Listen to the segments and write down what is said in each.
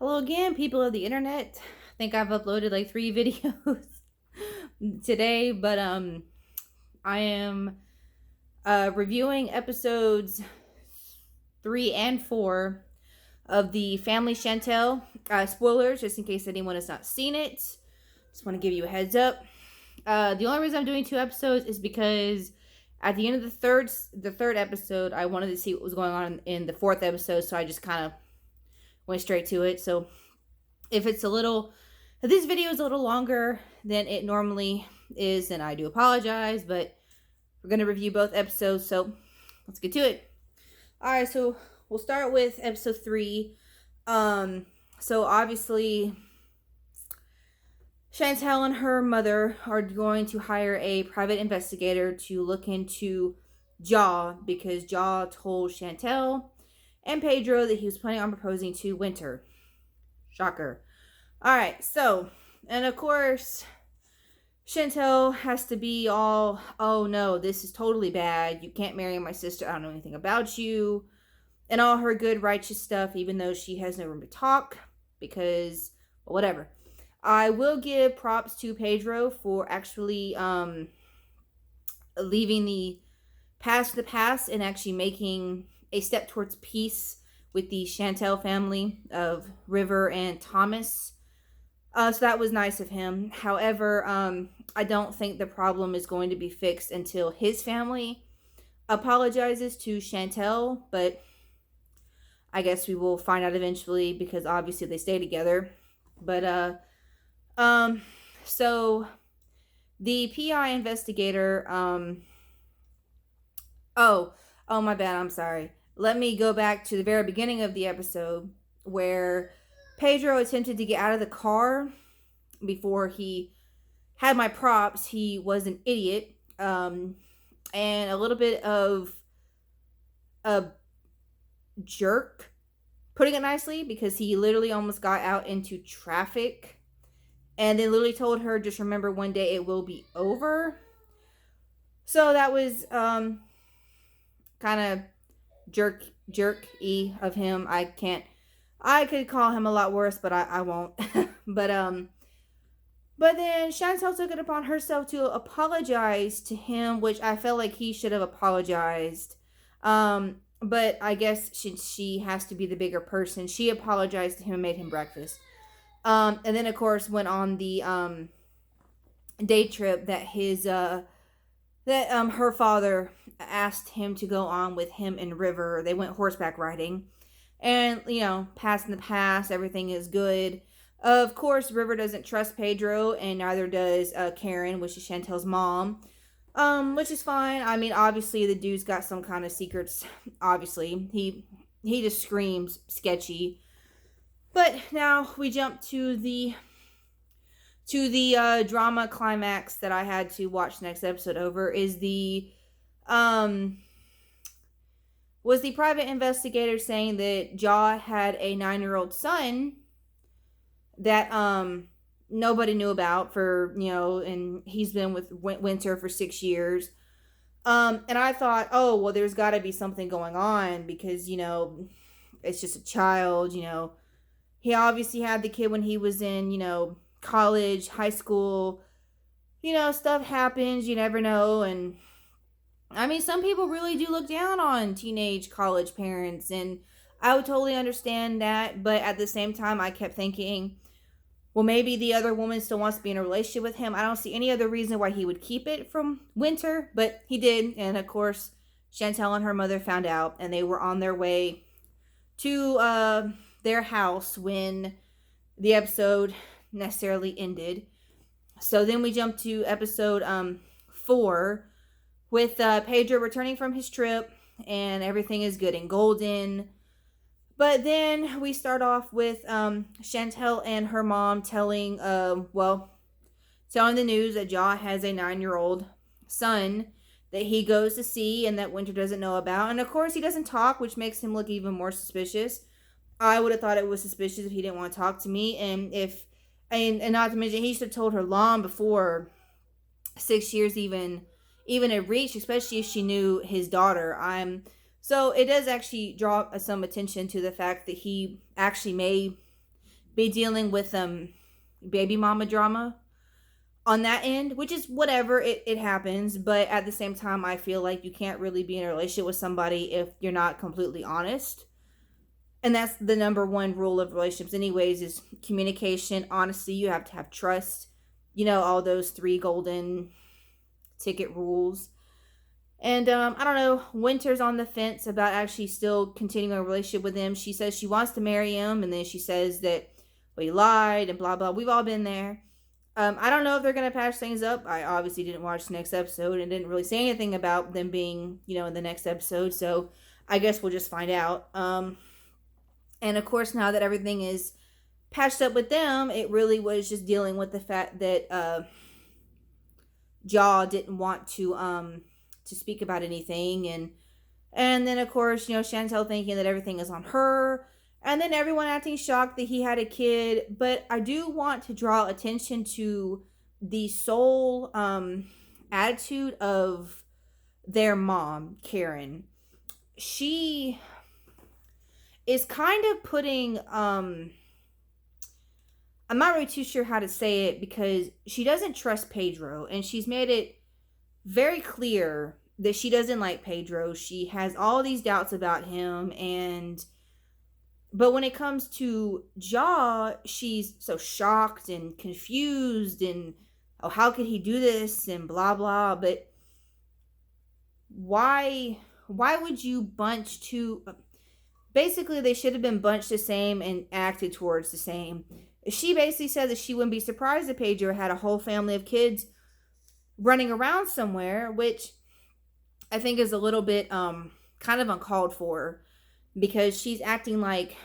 Hello again, people of the internet. I think I've uploaded like 3 videos today, but I am reviewing episodes 3 and 4 of the Family Chantel. Spoilers, just in case anyone has not seen it. Just want to give you a heads up. The only reason I'm doing 2 episodes is because at the end of the third episode, I wanted to see what was going on in the 4th episode, so I just kind of went straight to it. So if this video is a little longer than it normally is, then I do apologize, but we're going to review both episodes, so let's get to it. Alright, so we'll start with episode 3. So obviously, Chantel and her mother are going to hire a private investigator to look into Jaw, because Jaw told Chantel and Pedro that he was planning on proposing to Winter. Shocker. Alright, so, and of course, Chantel has to be all, oh no, this is totally bad. You can't marry my sister. I don't know anything about you. And all her good, righteous stuff, even though she has no room to talk, because, well, whatever. I will give props to Pedro for actually leaving the past and actually making a step towards peace with the Chantel family of River and Thomas. So that was nice of him. However, I don't think the problem is going to be fixed until his family apologizes to Chantel, but I guess we will find out eventually, because obviously they stay together. But so the PI investigator, oh my bad, I'm sorry. Let me go back to the very beginning of the episode where Pedro attempted to get out of the car before he had my props. He was an idiot, and a little bit of a jerk, putting it nicely, because he literally almost got out into traffic and then literally told her, just remember, one day it will be over. So that was kind of jerky of him. I could call him a lot worse, but I won't. But then Chantel took it upon herself to apologize to him, which I felt like he should have apologized. But I guess she has to be the bigger person. She apologized to him and made him breakfast. And then of course went on the day trip that her father asked him to go on with him and River. They went horseback riding. And, past in the past, everything is good. Of course, River doesn't trust Pedro, and neither does Karen, which is Chantel's mom. Which is fine. I mean, obviously, the dude's got some kind of secrets. Obviously, he just screams sketchy. But now we jump to the drama climax that I had to watch the next episode over. Is the was the private investigator saying that Jaw had a 9-year-old son that nobody knew about for, and he's been with Winter for 6 years. And I thought, oh, well, there's got to be something going on, because, it's just a child, He obviously had the kid when he was in, college, high school. Stuff happens, you never know. And I mean, some people really do look down on teenage college parents, and I would totally understand that. But at the same time, I kept thinking, well, maybe the other woman still wants to be in a relationship with him. I don't see any other reason why he would keep it from Winter, but he did. And of course, Chantel and her mother found out, and they were on their way to their house when the episode necessarily ended. So then we jump to episode 4 with Pedro returning from his trip, and everything is good and golden. But then we start off with Chantel and her mom telling the news that Jaw has a 9-year-old son that he goes to see and that Winter doesn't know about. And of course, he doesn't talk, which makes him look even more suspicious. I would have thought it was suspicious if he didn't want to talk to me. And not to mention, he should have told her long before 6 years even had reached, especially if she knew his daughter. So it does actually draw some attention to the fact that he actually may be dealing with baby mama drama on that end, which is whatever, it happens. But at the same time, I feel like you can't really be in a relationship with somebody if you're not completely honest. And that's the number one rule of relationships anyways, is communication, honesty. You have to have trust, all those three golden ticket rules. And I don't know, Winter's on the fence about actually still continuing a relationship with him. She says she wants to marry him, and then she says that, well, he lied and blah blah. We've all been there. I don't know if they're gonna patch things up. I obviously didn't watch the next episode and didn't really say anything about them being, in the next episode. So I guess we'll just find out. And of course, now that everything is patched up with them, it really was just dealing with the fact that Jaw didn't want to speak about anything, and then of course, Chantel thinking that everything is on her, and then everyone acting shocked that he had a kid. But I do want to draw attention to the sole attitude of their mom, Karen. She is kind of putting I'm not really too sure how to say it, because she doesn't trust Pedro, and she's made it very clear that she doesn't like Pedro. She has all these doubts about him, but when it comes to Jaw, she's so shocked and confused, and oh, how could he do this, and blah blah. But why would you bunch two? Basically, they should have been bunched the same and acted towards the same. She basically said that she wouldn't be surprised if Pedro had a whole family of kids running around somewhere, which I think is a little bit kind of uncalled for, because she's acting like,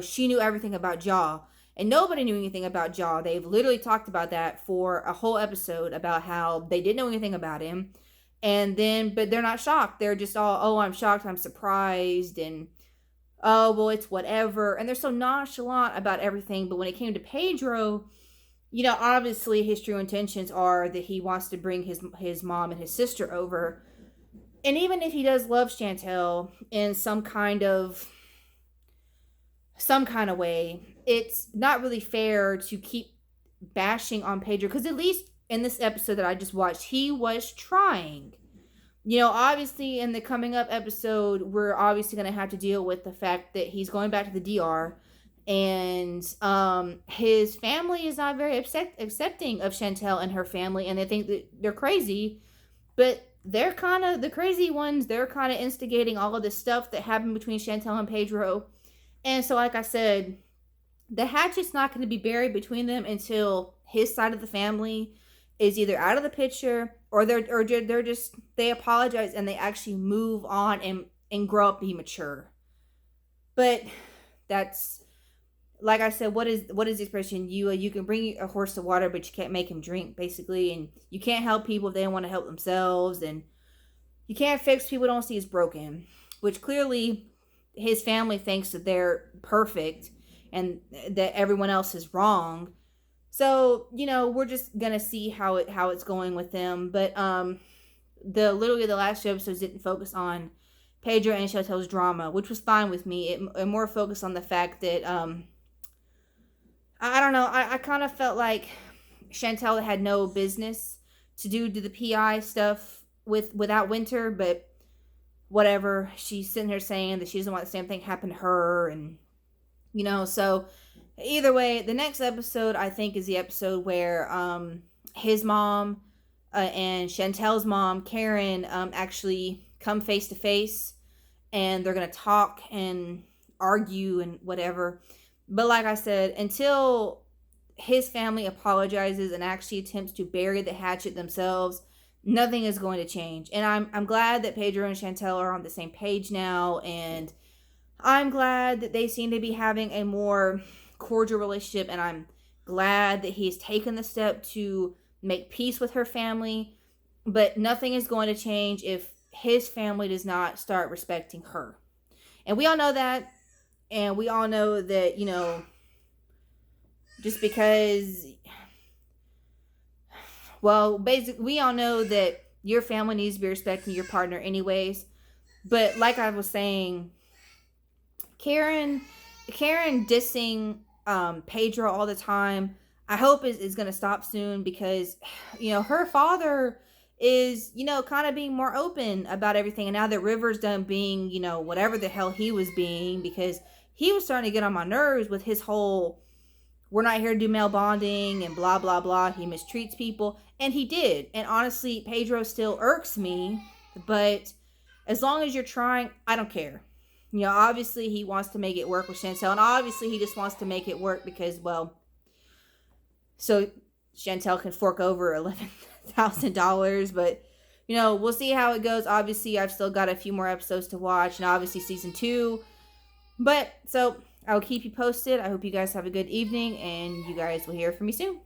she knew everything about Jaw, and nobody knew anything about Jaw. They've literally talked about that for a whole episode, about how they didn't know anything about him. And then, but they're not shocked. They're just all, oh, I'm shocked, I'm surprised, and oh, well, it's whatever. And they're so nonchalant about everything. But when it came to Pedro, obviously his true intentions are that he wants to bring his mom and his sister over. And even if he does love Chantel in some kind of way, it's not really fair to keep bashing on Pedro, because at least in this episode that I just watched, he was trying. Obviously in the coming up episode, we're obviously going to have to deal with the fact that he's going back to the DR, and his family is not very accepting of Chantel and her family, and they think that they're crazy. But they're kind of the crazy ones. They're kind of instigating all of this stuff that happened between Chantel and Pedro. And so, like I said, the hatchet's not going to be buried between them until his side of the family is either out of the picture, or they apologize and they actually move on and grow up, be mature. But that's, like I said, what is the expression? You can bring a horse to water, but you can't make him drink, basically. And you can't help people if they don't want to help themselves, and you can't fix people who don't see as broken, which clearly his family thinks that they're perfect and that everyone else is wrong. So, we're just gonna see how it's going with them. But literally the last two episodes didn't focus on Pedro and Chantel's drama, which was fine with me. It more focused on the fact that I don't know, I kind of felt like Chantel had no business to do the PI stuff without Winter, but whatever. She's sitting here saying that she doesn't want the same thing happen to her, and so either way, the next episode, I think, is the episode where his mom and Chantel's mom, Karen, actually come face to face, and they're going to talk and argue and whatever. But like I said, until his family apologizes and actually attempts to bury the hatchet themselves, nothing is going to change. And I'm glad that Pedro and Chantel are on the same page now, and I'm glad that they seem to be having a more cordial relationship, and I'm glad that he's taken the step to make peace with her family. But nothing is going to change if his family does not start respecting her. And we all know that. And we all know that, just because, well, basically, we all know that your family needs to be respecting your partner anyways. But like I was saying, Karen dissing Pedro all the time. I hope is going to stop soon because, her father is, kind of being more open about everything. And now that River's done being, whatever the hell he was being, because he was starting to get on my nerves with his whole, we're not here to do male bonding and blah, blah, blah. He mistreats people. And he did. And honestly, Pedro still irks me. But as long as you're trying, I don't care. Obviously he wants to make it work with Chantel. And obviously he just wants to make it work because, well, so Chantel can fork over $11,000. But, we'll see how it goes. Obviously, I've still got a few more episodes to watch. And obviously season 2. But, so I'll keep you posted. I hope you guys have a good evening. And you guys will hear from me soon.